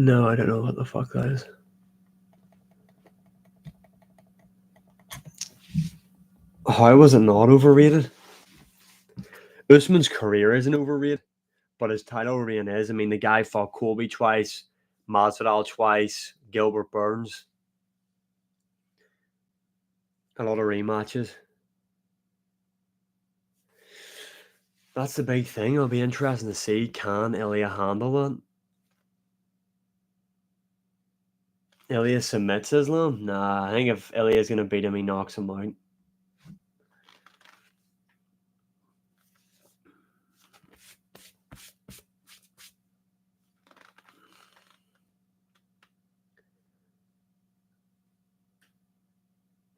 No, I don't know what the fuck that is. How was it not overrated? Usman's career isn't overrated, but his title reign is. I mean, the guy fought Colby twice, Masvidal twice, Gilbert Burns. A lot of rematches. That's the big thing. It'll be interesting to see, can Ilya handle it? Ilya submits Islam? Nah, I think if Ilya's going to beat him, he knocks him out.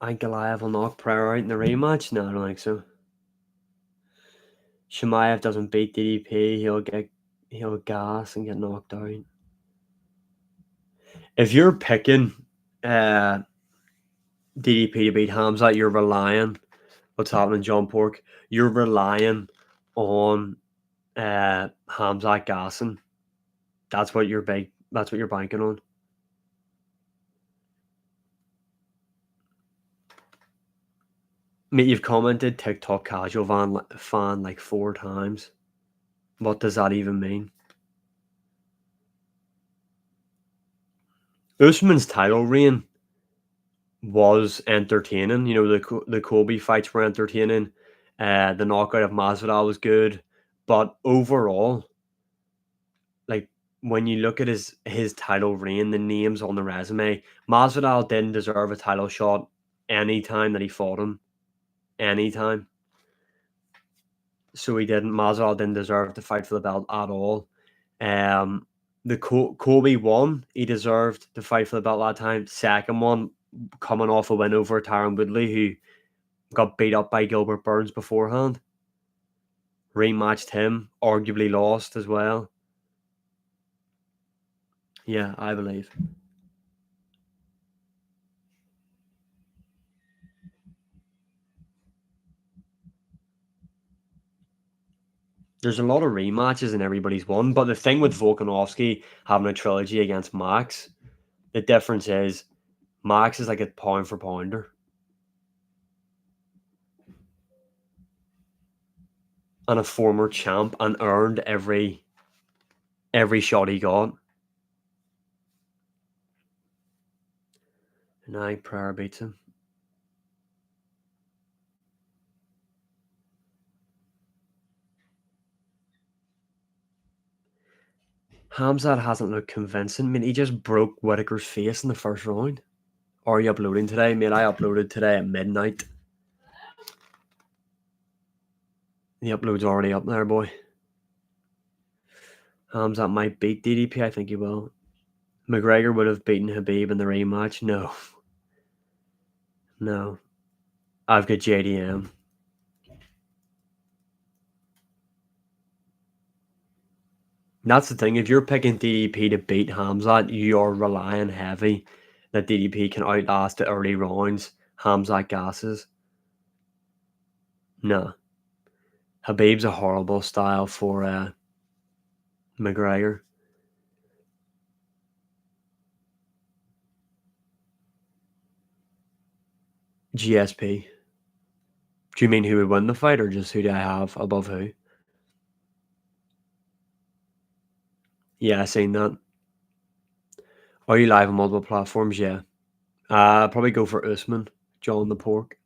I think Goliath will knock Pryor out in the rematch? No, I don't think so. Shemaev doesn't beat DDP, he'll gas and get knocked out. If you're picking DDP to beat Hamzat, you're relying what's happening, John Pork. You're relying on Hamzat gassing. That's what you're banking on. Mate, you've commented TikTok casual fan like 4 times. What does that even mean? Usman's title reign was entertaining. You know, the Colby fights were entertaining. The knockout of Masvidal was good. But overall, like, when you look at his title reign, the names on the resume, Masvidal didn't deserve a title shot any time that he fought him. Anytime. So he didn't. Masvidal didn't deserve to fight for the belt at all. The Colby won. He deserved to fight for the belt that time. Second one, coming off a win over Tyron Woodley, who got beat up by Gilbert Burns beforehand. Rematched him, arguably lost as well. Yeah, I believe. There's a lot of rematches and everybody's won, but the thing with Volkanovski having a trilogy against Max, the difference is Max is like a pound for pounder. And a former champ and earned every shot he got. And now Pryor beats him. Hamzat hasn't looked convincing. I mean, he just broke Whitaker's face in the first round. Are you uploading today? Mate, I uploaded today at midnight. The upload's already up there, boy. Hamzat might beat DDP. I think he will. McGregor would have beaten Khabib in the rematch. No. No. I've got JDM. That's the thing. If you're picking DDP to beat Hamzat, you're relying heavy that DDP can outlast the early rounds. Hamzat gasses. No. Khabib's a horrible style for McGregor. GSP. Do you mean who would win the fight, or just who do I have above who? Yeah, I seen that. Are you live on multiple platforms? Yeah. Probably go for Usman, John the Pork.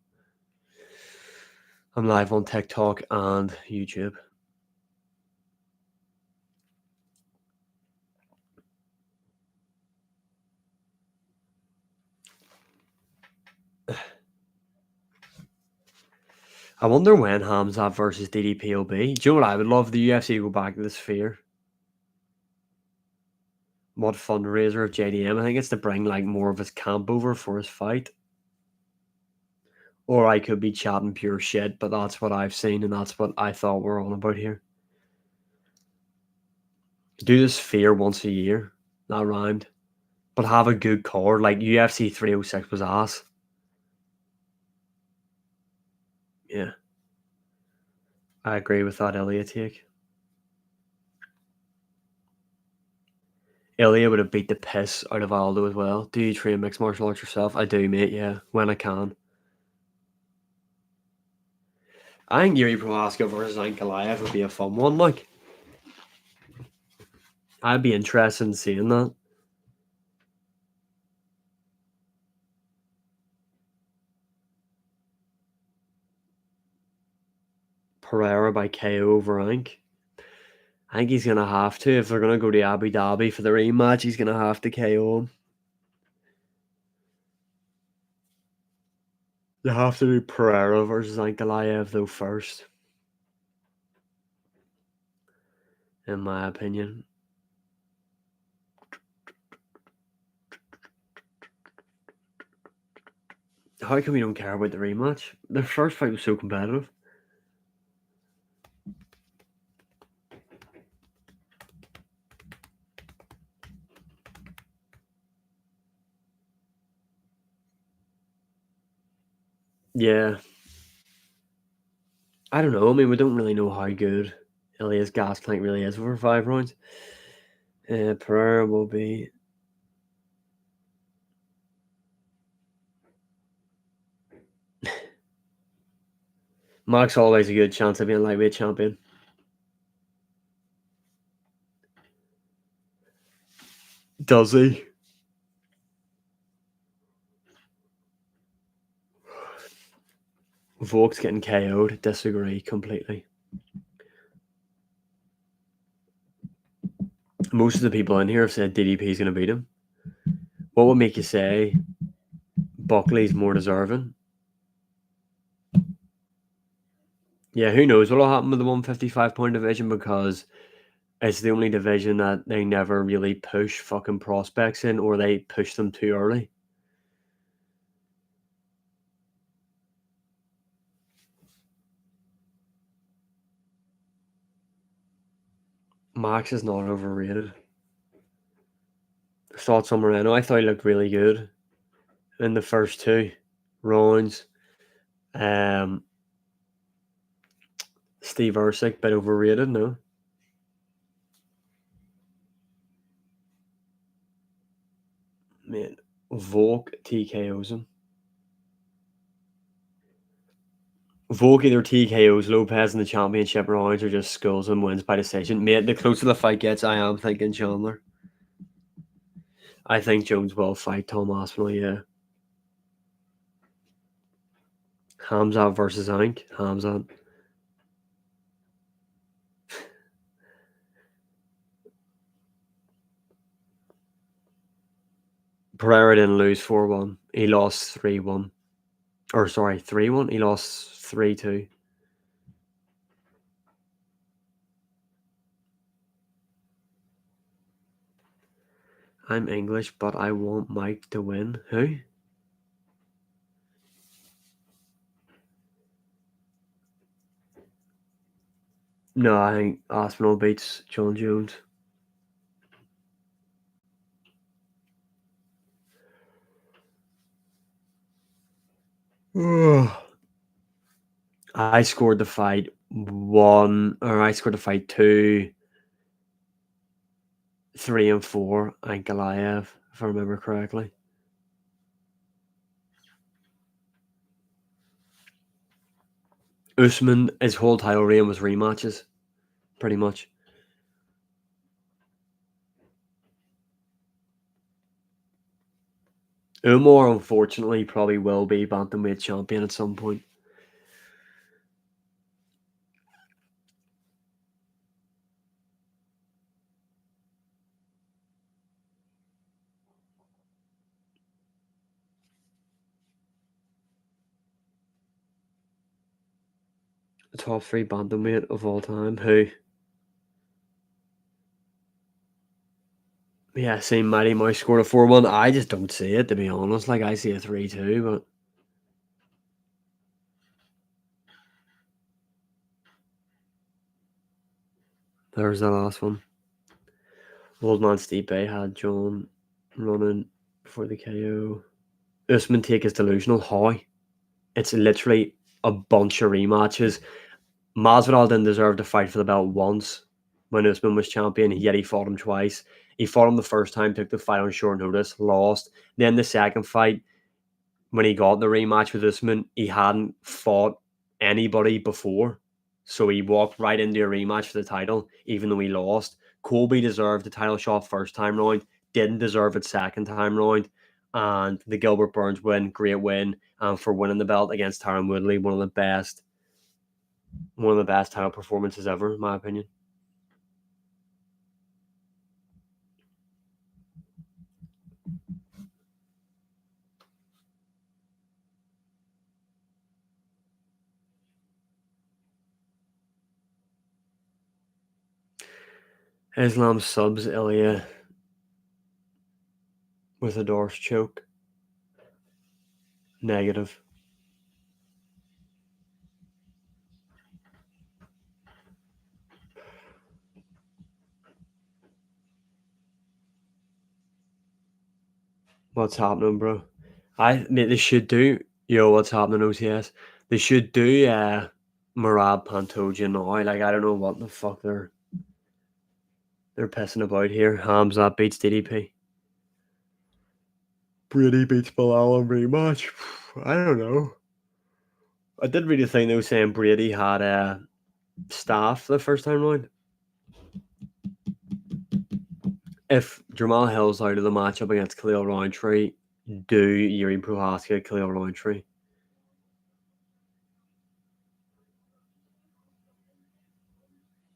I'm live on TikTok and YouTube. I wonder when Hamzat versus DDP will be. Do you know what I would love? The UFC to go back to the Sphere. What fundraiser of JDM? I think it's to bring like more of his camp over for his fight. Or I could be chatting pure shit, but that's what I've seen and that's what I thought we're on about here. Do the Sphere once a year. That rhymed. But have a good card. Like UFC 306 was ass. Yeah. I agree with that Elliot take. Ilya would have beat the piss out of Aldo as well. Do you train mixed martial arts yourself? I do, mate, yeah, when I can. I think Yuri Prohaska versus Ankalaev would be a fun one, like. I'd be interested in seeing that. Pereira by KO over Ank. I think he's going to have to. If they're going to go to Abu Dhabi for the rematch, he's going to have to KO him. They have to do Pereira versus Ankalaev, though, first. In my opinion. How come we don't care about the rematch? The first fight was so competitive. Yeah. I don't know. I mean, we don't really know how good Ilya's gas tank really is over 5 rounds. Pereira will be... Mark's always a good chance of being lightweight champion. Does he? Volk's getting KO'd. Disagree completely. Most of the people in here have said DDP is going to beat him. What would make you say Buckley's more deserving? Yeah, who knows what'll happen with the 155-pound division, because it's the only division that they never really push fucking prospects in, or they push them too early. Max is not overrated. Thoughts on Moreno? I thought he looked really good in the first 2 rounds. Steve Ercik, bit overrated, no? Man, Volk TKOs him. Volk either TKOs Lopez in the championship rounds or just skulls him, wins by decision. Mate, the closer the fight gets, I am thinking Chandler. I think Jones will fight Tom Aspinall, yeah. Hamzat versus Ank. Hamzat. Pereira didn't lose 4-1. He lost 3-1. Or sorry, 3-1. He lost 3-2. I'm English, but I want Mike to win. Who? No, I think Aspinall beats John Jones. I scored the fight 2, 3 and 4, Ankalaev, if I remember correctly. Usman, his whole title reign was rematches, pretty much. Umar, unfortunately, probably will be bantamweight champion at some point. The top 3 bantamweight of all time. Who? Yeah, same Mighty Mouse scored a 4-1. I just don't see it, to be honest. Like, I see a 3-2, but there's the last one. Old man Stipe had John running before the KO. Usman take is delusional. How? It's literally a bunch of rematches. Masvidal didn't deserve to fight for the belt once when Usman was champion, yet he fought him twice. He fought him the first time, took the fight on short notice, lost. Then the second fight, when he got the rematch with Usman, he hadn't fought anybody before. So he walked right into a rematch for the title, even though he lost. Colby deserved the title shot first time round, didn't deserve it second time round. And the Gilbert Burns win, great win for winning the belt against Tyron Woodley, one of the best title performances ever, in my opinion. Islam subs Ilya with a Doris choke. Negative. What's happening, bro? They should do. Yo, what's happening, OTS? They should do Murad Pantoja now. Like, I don't know what the fuck they're pissing about here. Hamzat beats DDP. Brady beats Bilal in rematch. I don't know. I did read a thing though saying Brady had staff the first time round. If Jamal Hill's out of the matchup against Khalil Roundtree, do Yuri Prohaska Khalil Roundtree?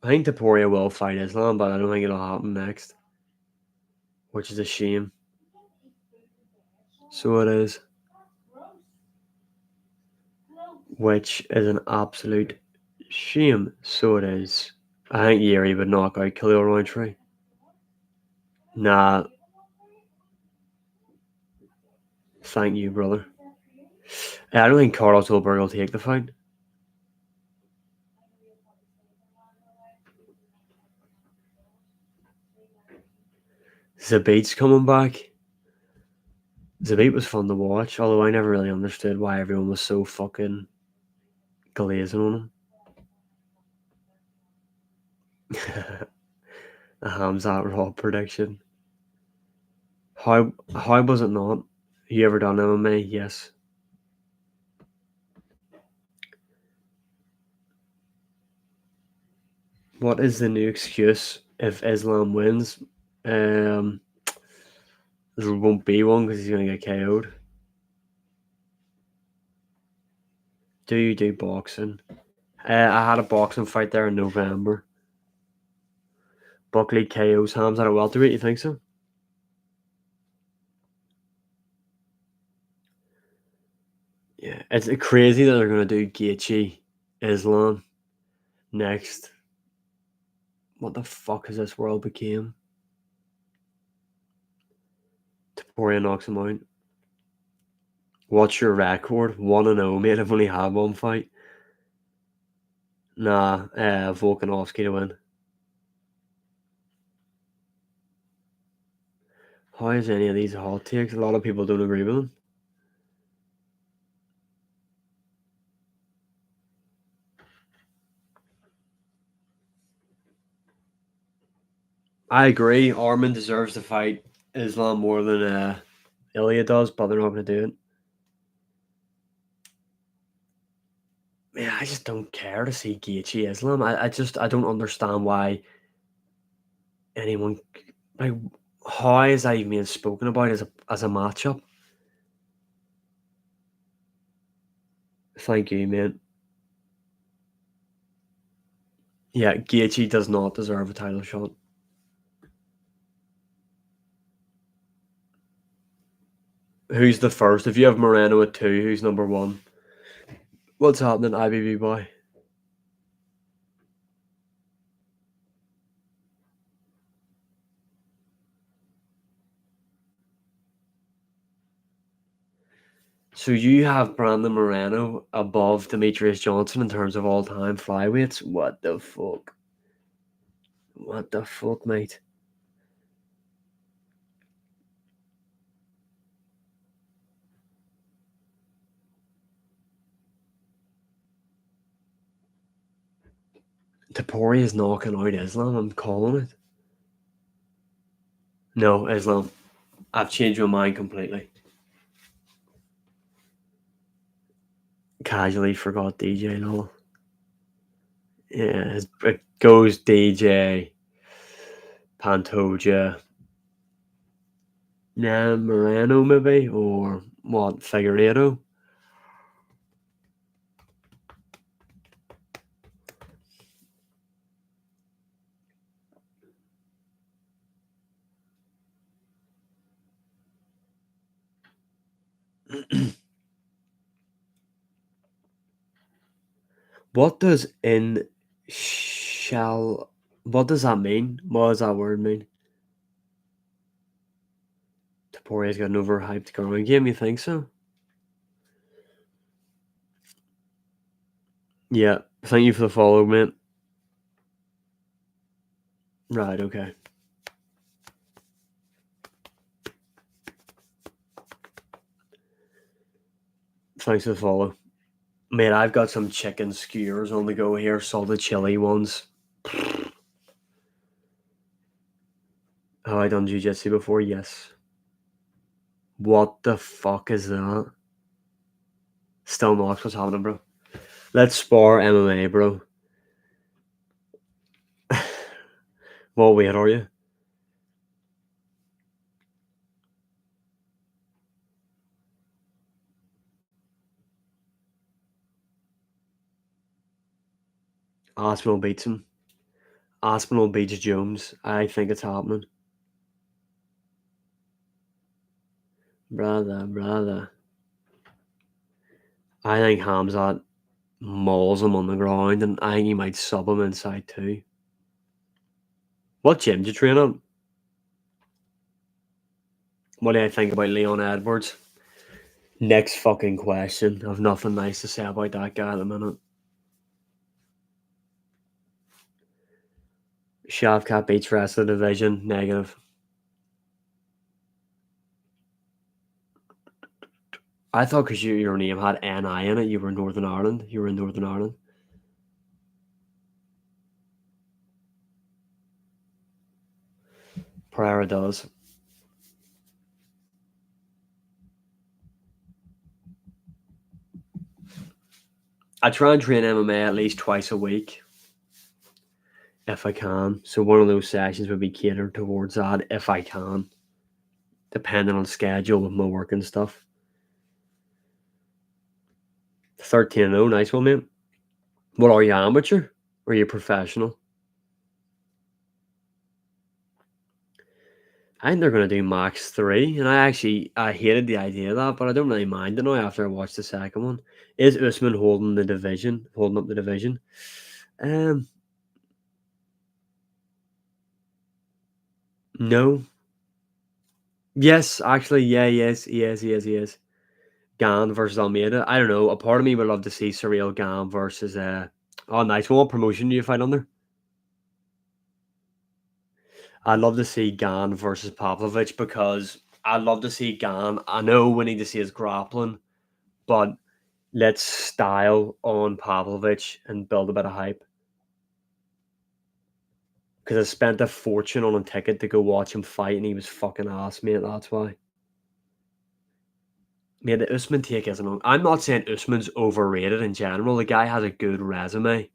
I think Taporia will fight Islam, but I don't think it'll happen next, which is a shame. So it is. Which is an absolute shame. So it is. I think Yuri would knock out Khalil Roundtree. Nah. Thank you, brother. I don't think Carlos Ulberg will take the fight. Zabit's coming back. Zabit was fun to watch, although I never really understood why everyone was so fucking glazing on him. The Hamzat Raw prediction. How was it not? You ever done MMA? Yes. What is the new excuse if Islam wins? There won't be one because he's going to get KO'd. Do you do boxing? I had a boxing fight there in November. Buckley KO's Hamzat at welterweight. You think so? Yeah, it's crazy that they're going to do Gaethje Islam next. What the fuck has this world became? Taporia knocks him out. What's your record? 1-0, mate. I've only had one fight. Nah, Volkanovski to win. How is any of these hot takes? A lot of people don't agree with them. I agree. Armin deserves to fight Islam more than Ilya does, but they're not going to do it. Man, I just don't care to see Gaethje Islam. I don't understand why anyone like how is that even being spoken about as a matchup? Thank you, man. Yeah, Gaethje does not deserve a title shot. Who's the first? If you have Moreno at 2, who's number 1? What's happening, IBB boy? So you have Brandon Moreno above Demetrius Johnson in terms of all-time flyweights? What the fuck? What the fuck, mate? Tapori is knocking out Islam. I'm calling it. No, Islam. I've changed my mind completely. Casually forgot DJ and all. Yeah, it goes DJ, Pantoja, Moreno maybe, or what, Figueiredo? What does in shall what does that mean? What does that word mean? Taporia's got an overhyped growing game, you think so? Yeah. Thank you for the follow, mate. Right, okay. Thanks for the follow. Mate, I've got some chicken skewers on the go here, salted chili ones. Have I done jiu-jitsu before? Yes. What the fuck is that? Still Knox, what's happening, bro? Let's spar MMA, bro. What weight are you? Aspinall beats him. Aspinall beats Jones. I think it's happening. Brother. I think Hamzat mauls him on the ground, and I think he might sub him inside too. What gym do you train at? What do I think about Leon Edwards? Next fucking question. I've nothing nice to say about that guy at the minute. Shavkat beats rest of the division. Negative. I thought because your name had NI in it, you were in Northern Ireland. You were in Northern Ireland. Pereira does. I try and train MMA at least twice a week if I can. So one of those sessions would be catered towards that if I can, depending on schedule with my work and stuff. 13-0, nice one, mate. What are you, amateur? Or are you professional? I think they're going to do max 3, and I hated the idea of that, but I don't really mind it now after I watched the second one. Is Usman holding up the division? Um, no. Yes, actually, yeah, yes, he is. Gan versus Almeida. I don't know. A part of me would love to see Surreal Gan versus oh, nice one. What promotion do you fight under? I'd love to see Gan versus Pavlovich because I'd love to see Gan. I know we need to see his grappling, but let's style on Pavlovich and build a bit of hype. Because I spent a fortune on a ticket to go watch him fight, and he was fucking ass, mate. That's why. Mate, the Usman take isn't on. I'm not saying Usman's overrated in general. The guy has a good resume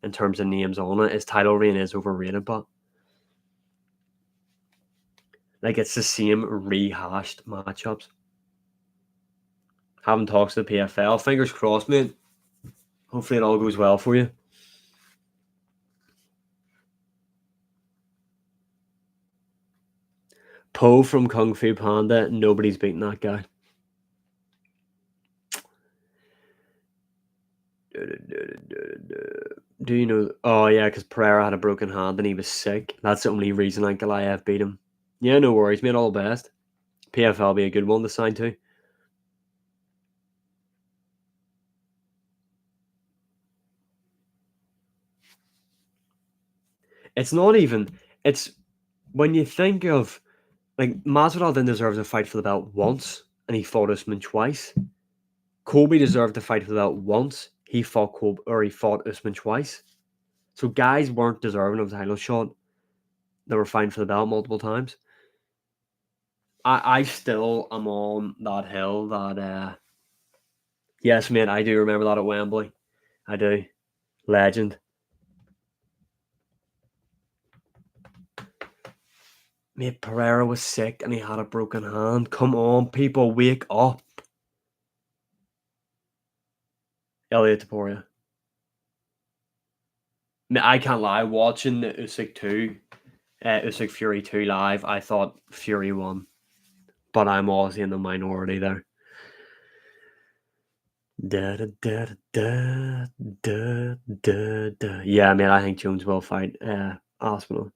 in terms of names on it. His title reign is overrated, but like it's the same rehashed matchups. Having talks to the PFL. Fingers crossed, mate. Hopefully it all goes well for you. Poe from Kung Fu Panda. Nobody's beating that guy. Do you know? Oh yeah, because Pereira had a broken hand and he was sick. That's the only reason Ankalaev beat him. Yeah, no worries, mate. All the best. PFL be a good one to sign to. It's not even. It's when you think of like Masvidal didn't deserve to fight for the belt once, and he fought Usman twice. Colby deserved to fight for the belt once. He fought Usman twice. So guys weren't deserving of the title shot. They were fighting for the belt multiple times. I still am on that hill that yes, mate, I do remember that at Wembley. I do. Legend. Mate, Pereira was sick and he had a broken hand. Come on, people, wake up. Elliot Taporia. Mate, I can't lie, watching the Usyk 2, Usyk Fury 2 live, I thought Fury won. But I'm obviously in the minority there. Da, da, da, da, da, da, da. Yeah, man, I think Jones will fight Aspinall.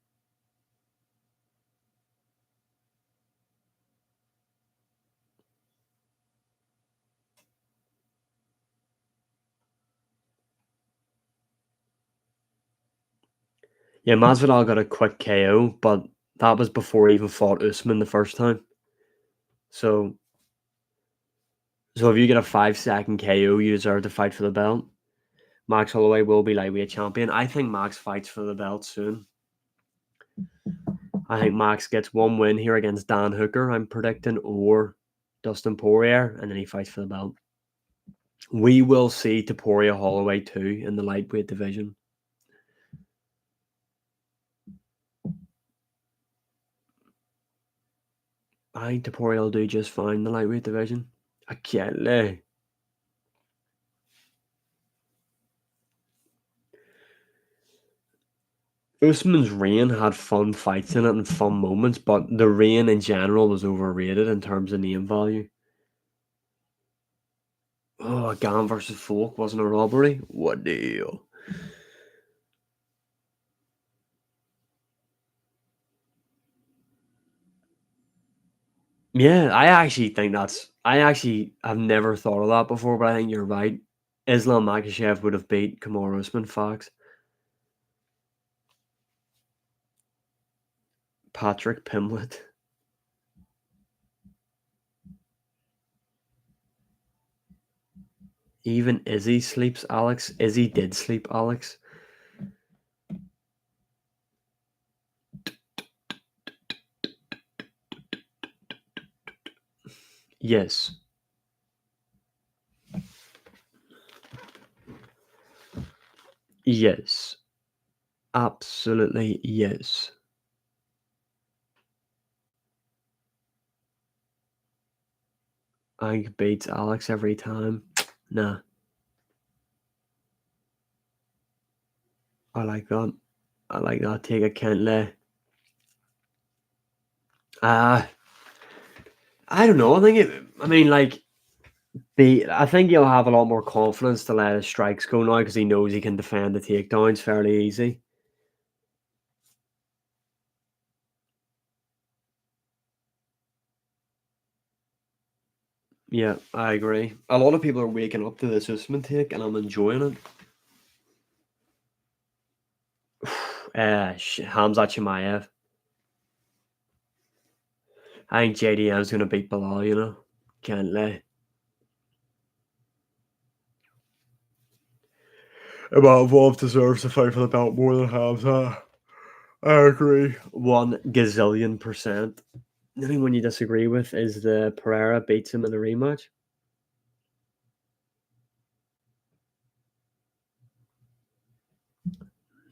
Yeah, Masvidal got a quick KO, but that was before he even fought Usman the first time. So, so if you get a 5-second KO, you deserve to fight for the belt. Max Holloway will be lightweight champion. I think Max fights for the belt soon. I think Max gets one win here against Dan Hooker, I'm predicting, or Dustin Poirier, and then he fights for the belt. We will see Topuria Holloway too in the lightweight division. I think Topuria will do just fine in the lightweight division. I can't lie. Usman's reign had fun fights in it and fun moments, but the reign in general was overrated in terms of name value. Oh, Gam versus Folk wasn't a robbery? What deal? Yeah, I actually think that's. I actually have never thought of that before, but I think you're right. Islam Makhachev would have beat Kamaru Usman, Fox. Patrick Pimlet. Even Izzy sleeps, Alex. Izzy did sleep, Alex. Yes. Yes. Absolutely yes. I beats Alex every time. Nah, I like that. I like that take. I can't lay. Uh I don't know. I think it. I mean, like, I think he'll have a lot more confidence to let his strikes go now because he knows he can defend the takedowns fairly easy. Yeah, I agree. A lot of people are waking up to this Usman take, and I'm enjoying it. Hamzat Chimaev. I think JDM's gonna beat Bilal. Can't lay. Evolve deserves to fight for the belt more than Hamzat. I agree. 1 gazillion%. Anyone you disagree with is the Pereira beats him in the rematch.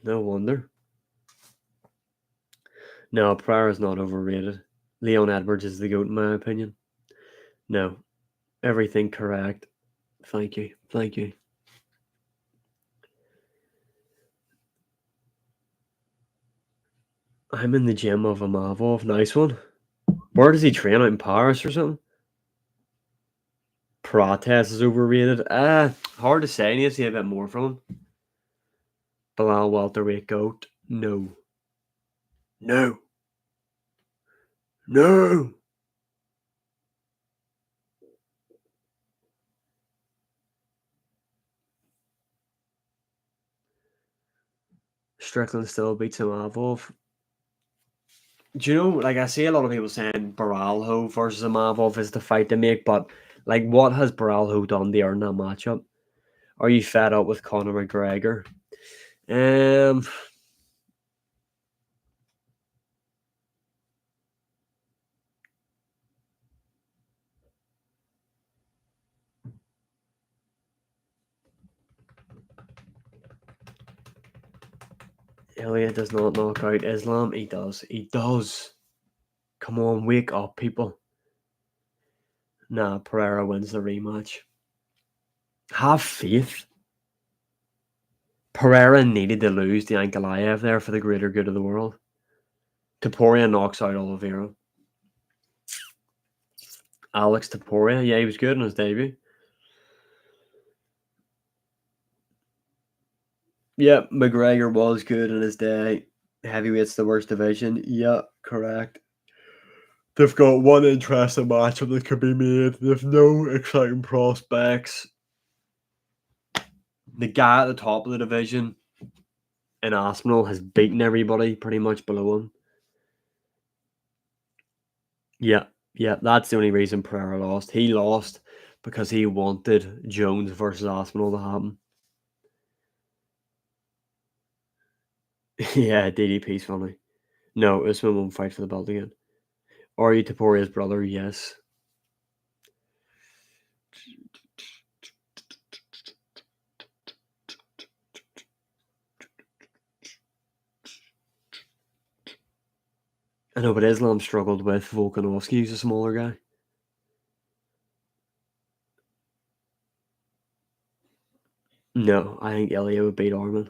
No wonder. No, Pereira's not overrated. Leon Edwards is the GOAT in my opinion. No, everything correct. Thank you. Thank you. I'm in the gym of Amavov. Nice one. Where does he train? Out in Paris or something? Protest is overrated. Hard to say. I need to see a bit more from him. Bilal welterweight GOAT. No. No. No. Strickland still beats Amavov. Do you know, like, I see a lot of people saying Baralho versus Amavov is the fight to make, but, like, what has Baralho done to earn that matchup? Are you fed up with Conor McGregor? Um, Elliott does not knock out Islam. He does. He does. Come on, wake up, people. Nah, Pereira wins the rematch. Have faith. Pereira needed to lose to Ankalaev there for the greater good of the world. Topuria knocks out Oliveira. Alex Topuria, yeah, he was good in his debut. Yeah, McGregor was good in his day. Heavyweight's the worst division. Yeah, correct. They've got one interesting matchup that could be made. They've no exciting prospects. The guy at the top of the division in Arsenal has beaten everybody pretty much below him. Yeah, that's the only reason Pereira lost. He lost because he wanted Jones versus Arsenal to happen. Yeah, DDP's funny. No, Usman won't fight for the belt again. Ori Toporia's brother, yes. I know, but Islam struggled with Volkanovski. He's a smaller guy. No, I think Elliot would beat Arman.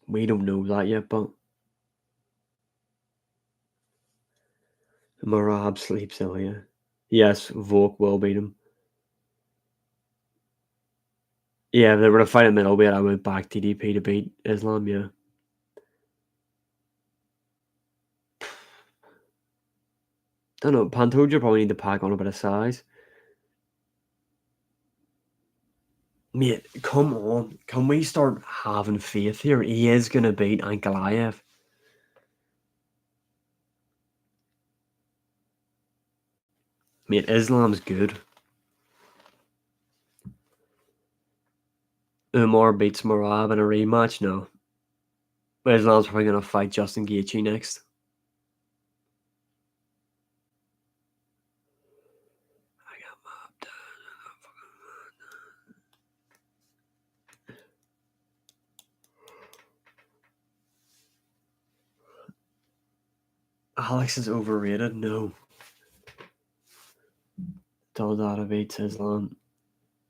We don't know that yet, but Marab sleeps Elliot. Yes, Volk will beat him. Yeah, if they were to fight in middleweight, I would back TDP to beat Islam, yeah. I don't know, Pantoja probably need to pack on a bit of size. Mate, come on. Can we start having faith here? He is going to beat Ankalaev. Mate, Islam's good. Umar beats Marab in a rematch? No. Islam's probably going to fight Justin Gaethje next. I got mobbed. Alex is overrated? No. Daldada beats Islam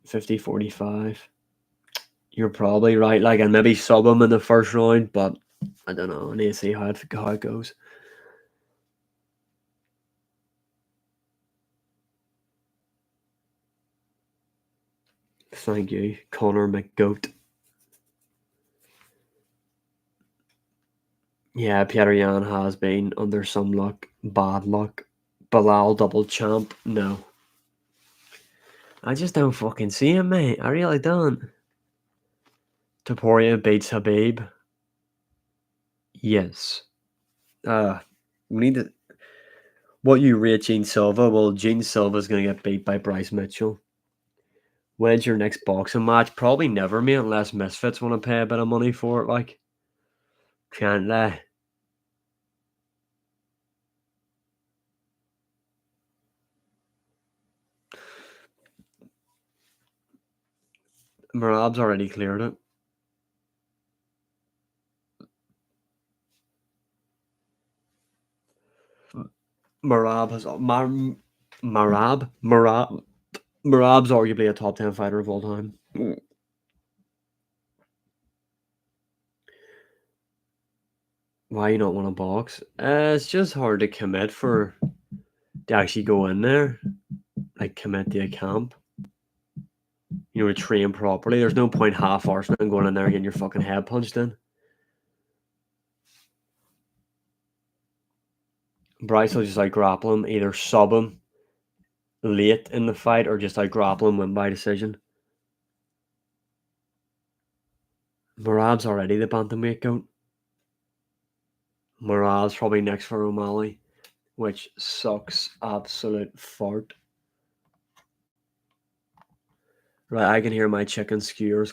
50-45. You're probably right. Like, and maybe sub him in the first round, but I don't know. I need to see how it goes. Thank you, Connor McGoat. Yeah, Petr Yan has been under some luck, bad luck. Bilal double champ? No. I just don't fucking see him, mate. I really don't. Topuria beats Habib. Yes. We need to. What you rate Gene Silva? Well, Gene Silva's going to get beat by Bryce Mitchell. When's your next boxing match? Probably never, mate, unless Misfits want to pay a bit of money for it, like. Can't lie. Marab's already cleared it. Marab's arguably a top 10 fighter of all time. Why you not want to box? It's just hard to commit to actually go in there, like commit to a camp. To train properly. There's no point half-arsing and going in there and getting your fucking head punched in. Bryce will just grapple him, either sub him late in the fight or just grapple him, win by decision. Marab's already the bantamweight goat. Marab's probably next for O'Malley, which sucks absolute fart. Right, I can hear my chicken skewers